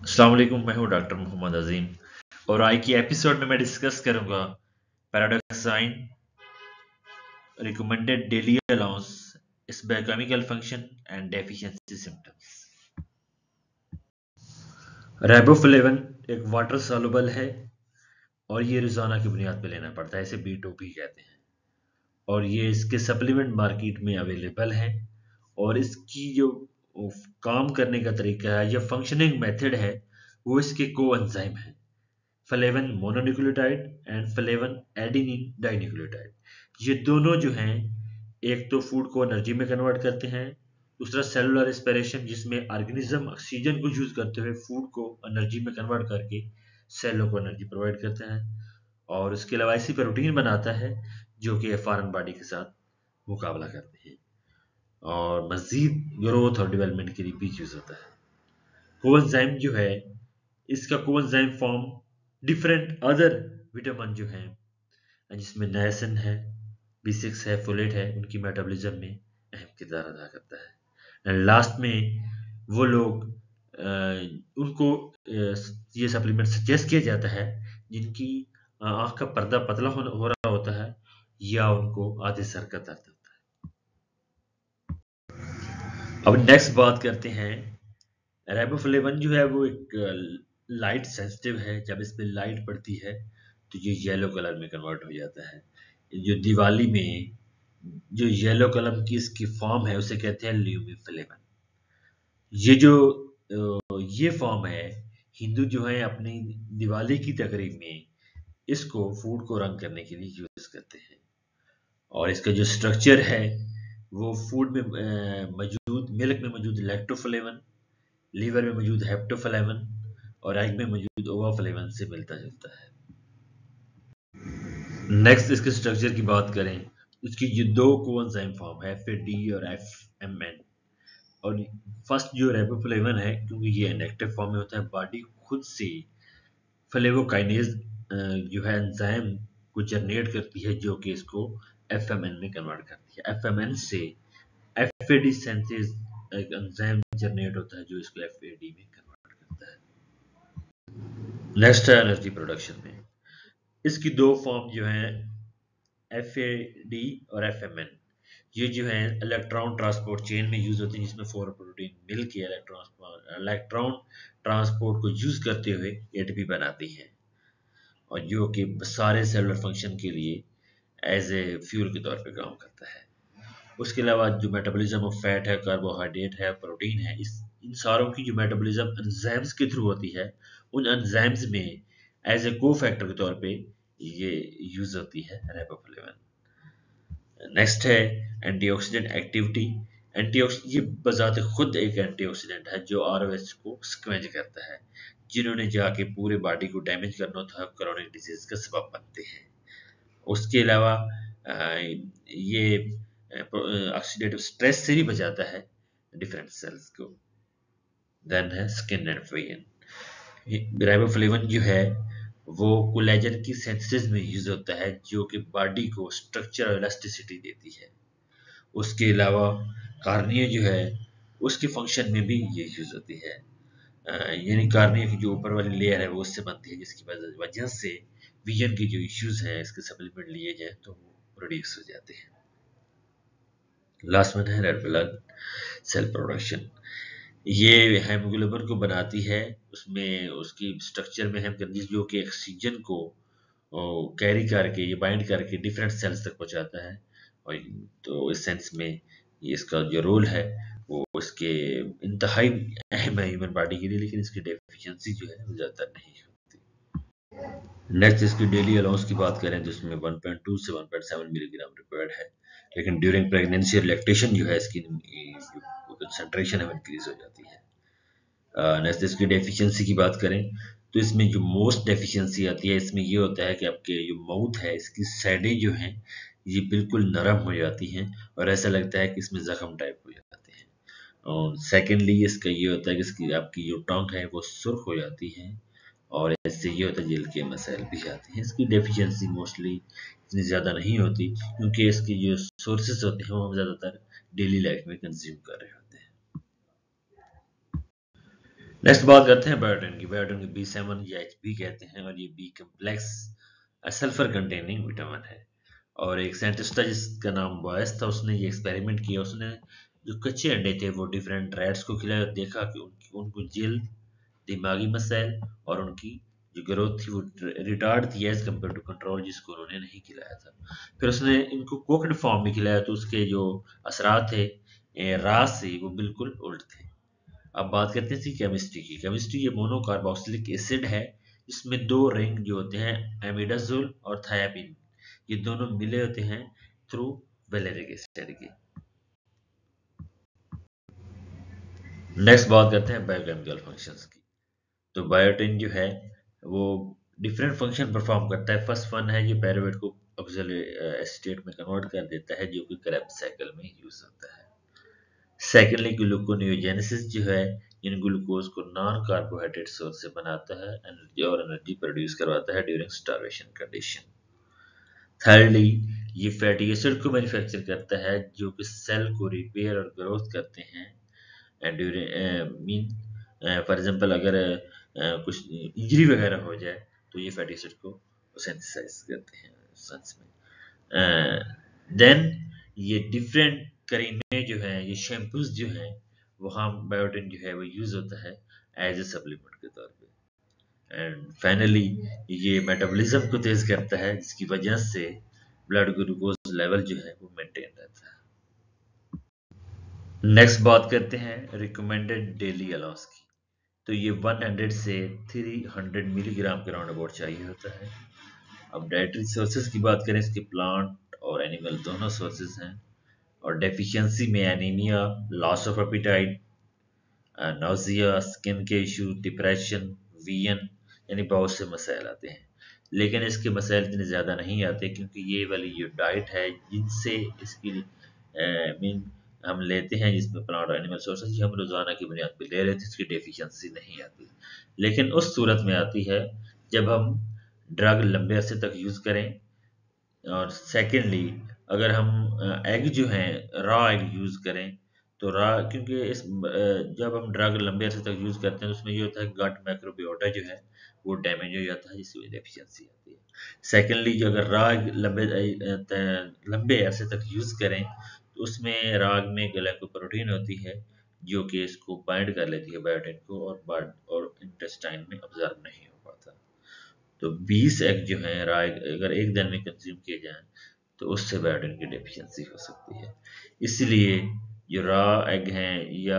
अस्सलाम वालेकुम, मैं हूं डॉक्टर मोहम्मद अजीम और आज की एपिसोड में मैं डिस्कस करूंगा पैराडॉक्साइन रिकमेंडेड डेली अलाउंस इस biochemical function and deficiency symptoms. Riboflavin एक वाटर सॉल्युबल है और ये रोजाना की बुनियाद पे लेना पड़ता है, इसे B2 भी कहते हैं और ये इसके सप्लीमेंट मार्केट में अवेलेबल है। और इसकी जो काम करने का तरीका है या फंक्शनिंग मेथड है वो इसके को एंजाइम है, flavin mononucleotide and flavin adenine dinucleotide. ये दोनों जो हैं एक तो फूड को एनर्जी में कन्वर्ट करते हैं, दूसरा सेलुलर रेस्पिरेशन जिसमें ऑर्गेनिज्म ऑक्सीजन को यूज करते हुए फूड को एनर्जी में कन्वर्ट करके सेलों को एनर्जी प्रोवाइड करते हैं, और उसके अलावा ऐसी प्रोटीन बनाता है जो कि फॉरेन बॉडी के साथ मुकाबला करते हैं और मजीद ग्रोथ और डेवलपमेंट के लिए भी यूज होता है। कोएंजाइम जो है, इसका coenzyme form different other vitamin जो हैं जिसमें नायसिन है, B6 है, फोलेट है, उनकी मेटाबॉलिज्म में अहम किरदार अदा करता है। एंड लास्ट में वो लोग उनको ये सप्लीमेंट सजेस्ट किया जाता है जिनकी आंख का पर्दा पतला हो रहा होता है या उनको आधे सर का दर्द होता है। अब नेक्स्ट बात करते हैं, राइबोफ्लेविन जो है वो एक लाइट सेंसिटिव है। जब इस पे लाइट पड़ती है तो ये येलो कलर में कन्वर्ट हो जाता है। जो दिवाली में जो येलो कलर की इसकी फॉर्म है उसे कहते हैं ल्यूमिफ्लेविन। ये जो ये फॉर्म है, हिंदू जो है अपनी दिवाली की तकरीब में इसको फूड को रंग करने के लिए यूज करते हैं। और इसका जो स्ट्रक्चर है वो फूड में मौजूद मिल्क में मौजूद लैक्टोफ्लेविन, लीवर में मौजूद हेप्टोफ्लेविन और एग में मौजूद ओवाफ्लेविन से मिलता जुलता है। नेक्स्ट इसके स्ट्रक्चर की बात करें, इसकी जो दो कोएंजाइम फॉर्म है FAD और FMN। और फर्स्ट जो राइबोफ्लेविन है, क्योंकि ये इनएक्टिव फॉर्म में होता है, बॉडी खुद से फ्लेवोकाइनेज जो है एंजाइम को जनरेट करती है जो कि इसको FMN में कन्वर्ट करती है। FMN से FAD सिंथेज एक एंजाइम जनरेट होता है जो इसको FAD में कन्वर्ट करता है। नेक्स्ट है एनर्जी प्रोडक्शन में, इसकी दो फॉर्म जो हैं FAD और FMN। ये जो है इलेक्ट्रॉन ट्रांसपोर्ट चेन में यूज होती है जिसमें फोर प्रोटीन मिल के इलेक्ट्रॉन ट्रांसपोर्ट को यूज करते हुए ATP बनाती हैं और जो कि सारे सेलुलर फंक्शन के लिए एज ए फ्यूल के तौर पे काम करता है। उसके अलावा जो मेटाबॉलिज्म ऑफ फैट है, कार्बोहाइड्रेट है, प्रोटीन है, इस इन सारों की जो मेटाबॉलिज्म एंजाइम्स के थ्रू होती है, उन एंजाइम्स में एज ए को फैक्टर के तौर पे ये यूज होती है राइबोफ्लेविन। नेक्स्ट है एंटीऑक्सीडेंट एक्टिविटी। ये बजाते खुद एक एंटीऑक्सीडेंट है जो ROH को स्क्वेंज करता है, जिन्होंने जाके पूरे बॉडी को डैमेज करना था, क्रोनिक डिजीज का सबब बनते हैं। उसके अलावा ये ऑक्सीडेटिव स्ट्रेस से भी बचाता है डिफरेंट सेल्स को। देन है स्किन एंड वेन। राइबोफ्लेविन जो है वो कोलेजन की सिंथेसिस में यूज होता है जो कि बॉडी को स्ट्रक्चर और इलास्टिसिटी देती है। उसके अलावा कार्निया जो है उसके फंक्शन में भी ये यूज होती है। यानी कार्निया की जो ऊपर वाली लेयर है वो उससे बनती है जिसकी वजह से विजन की जो इश्यूज हैं इसके सप्लीमेंट लिए जाए तो वो प्रोड्यूस हो जाते हैं। लास्ट वन है रेड ब्लड सेल प्रोडक्शन। ये हेमोग्लोबिन को बनाती है, उसमें उसकी स्ट्रक्चर में हेमग्लोबिन जो कि ऑक्सीजन को कैरी करके ये बाइंड करके डिफरेंट सेल्स तक पहुंचाता है। और तो इस सेंस में ये इसका जो रोल है वो उसके इंतहाई अहम है ह्यूमन बॉडी के लिए, लेकिन इसकी डेफिशिएंसी जो है वो ज़्यादा नहीं होती। नेक्स्ट इसकी डेली अलाउंस की बात करें तो इसमें 1.2 से 1.7 मिलीग्राम रिक्वायर्ड है, लेकिन ड्यूरिंग प्रेगनेंसी और लैक्टेशन जो है इसकी कंसंट्रेशन है इंक्रीज हो जाती है। नेक्स्ट इसकी डेफिशिएंसी की बात करें तो इसमें जो मोस्ट डेफिशिएंसी आती है इसमें ये होता है कि आपके जो माउथ है इसकी साइडें जो हैं ये बिल्कुल नरम हो जाती हैं और ऐसा लगता है कि इसमें जख्म टाइप हो जाते हैं। और सेकेंडली इसका ये होता है कि इसकी आपकी जो टंग है वो सुर्ख हो जाती है और इससे ये होता है जेल के मसाइल भी आते हैं। इसकी डेफिशिएंसी मोस्टली इतनी ज़्यादा नहीं होती क्योंकि इसकी जो सोर्सेज होते हैं वो हम ज़्यादातर डेली लाइफ में कंज्यूम कर रहे होते हैं। नेक्स्ट बात करते हैं बायोटिन की। बायोटिन को B7 या HB कहते हैं और ये B complex sulphur containing vitamin है। और एक साइंटिस्ट था जिसका नाम बॉयस था, उसने ये एक्सपेरिमेंट किया। उसने जो कच्चे अंडे थे वो डिफरेंट रैट्स को खिलाया और देखा कि उनको जल्द दिमागी मसाइल और उनकी जो ग्रोथ थी वो रिटार्ड थी एज कम्पेयर टू कंट्रोल जिसको उन्होंने नहीं खिलाया था। फिर उसने इनको कोक्ड फॉर्म में खिलाया तो उसके जो असरात थे रास से वो बिल्कुल उल्ट थे। अब बात करते हैं इसकी केमिस्ट्री की। केमिस्ट्री ये मोनो कार्बोक्सिलिक एसिड है जिसमें दो रिंग जो होते हैं एमिडाजोल और थायामीन, ये दोनों मिले होते हैं थ्रू वैलेरिक एसिड की। नेक्स्ट बात करते हैं बायोकेमिकल फंक्शंस की। तो बायोटिन जो है वो डिफरेंट फंक्शन परफॉर्म करता है। फर्स्ट वन है ये पायरुवेट को ऑक्सैलिक एसीटेट में कन्वर्ट कर देता है जो कि क्रेब्स साइकिल में यूज होता है। सेकेंडली ग्लूकोनियोजेनेसिस जो है इन ग्लूकोज को नॉन कार्बोहाइड्रेट सोर्स से बनाता है एनर्जी और एनर्जी प्रोड्यूस करवाता है ड्यूरिंग स्टार्वेशन कंडीशन। थर्डली ये फैटी एसिड को मैन्युफैक्चर करता है जो कि सेल को रिपेयर और ग्रोथ करते हैं and during mean for example अगर कुछ इंजरी वगैरह हो जाए तो ये फैटी एसिड को सिंथेसाइज करते हैं सेल्स में। देन ये डिफरेंट करीमे जो है ये शैम्पूज जो हैं वहाँ बायोटिन जो है वो यूज होता है एज ए सप्लीमेंट के तौर पे। एंड फाइनली ये मेटाबॉलिज्म को तेज करता है जिसकी वजह से ब्लड ग्लूकोज लेवल जो है वो मेंटेन रहता है। नेक्स्ट बात करते हैं रिकमेंडेड डेली अलाउंस की। तो ये 100 से 300 मिलीग्राम के राउंड अबाउट चाहिए होता है। अब डाइटरी सोर्सेज की बात करें, इसके प्लांट और एनिमल दोनों सोर्सेज हैं। और डेफिशिएंसी में anaemia, loss of appetite, nausea, skin के इशू, डिप्रेशन, वीएन यानी बहुत से मसाइल आते हैं। लेकिन इसके मसाइल इतने ज़्यादा नहीं आते क्योंकि ये वाली जो डाइट है जिनसे इसकी मीन हम लेते हैं जिसमें प्लांट और एनिमल सोर्सेज हम रोज़ाना की बुनियाद पर ले रहे थे, इसकी डेफिशिएंसी नहीं आती। लेकिन उस सूरत में आती है जब हम ड्रग लंबे अरसे तक यूज़ करें। और सेकेंडली अगर हम एग जो हैं रॉ एग यूज़ करें तो रॉ क्योंकि जब हम ड्रग लंबे अरसे तक यूज़ करते हैं तो उसमें ये होता है गट माइक्रोबियोटा जो है वो डैमेज हो जाता है जिसकी वजह डेफिशिएंसी आती है। सेकेंडली जो अगर रॉ एग लंबे अरसे तक यूज़ करें तो उसमें राग में ग्लाइकोप्रोटीन होती है जो कि इसको बाइंड कर लेती है बायोटिन को और इंटेस्टाइन में ऑब्जर्व नहीं हो पाता। तो 20 एग जो हैं राय अगर एक दिन में कंज्यूम किए जाएं तो उससे बायोटिन की डेफिशिएंसी हो सकती है। इसलिए जो रॉ एग हैं या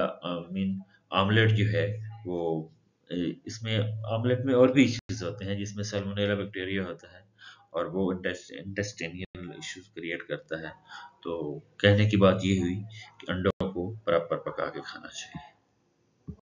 मीन आमलेट जो है वो इसमें आमलेट में और भी इश्यूज होते हैं जिसमें सल्मोनेला बैक्टीरिया होता है और वो इंटेस्टाइनल इश्यूज क्रिएट करता है। तो कहने की बात ये हुई कि अंडों को प्रॉपर पका के खाना चाहिए।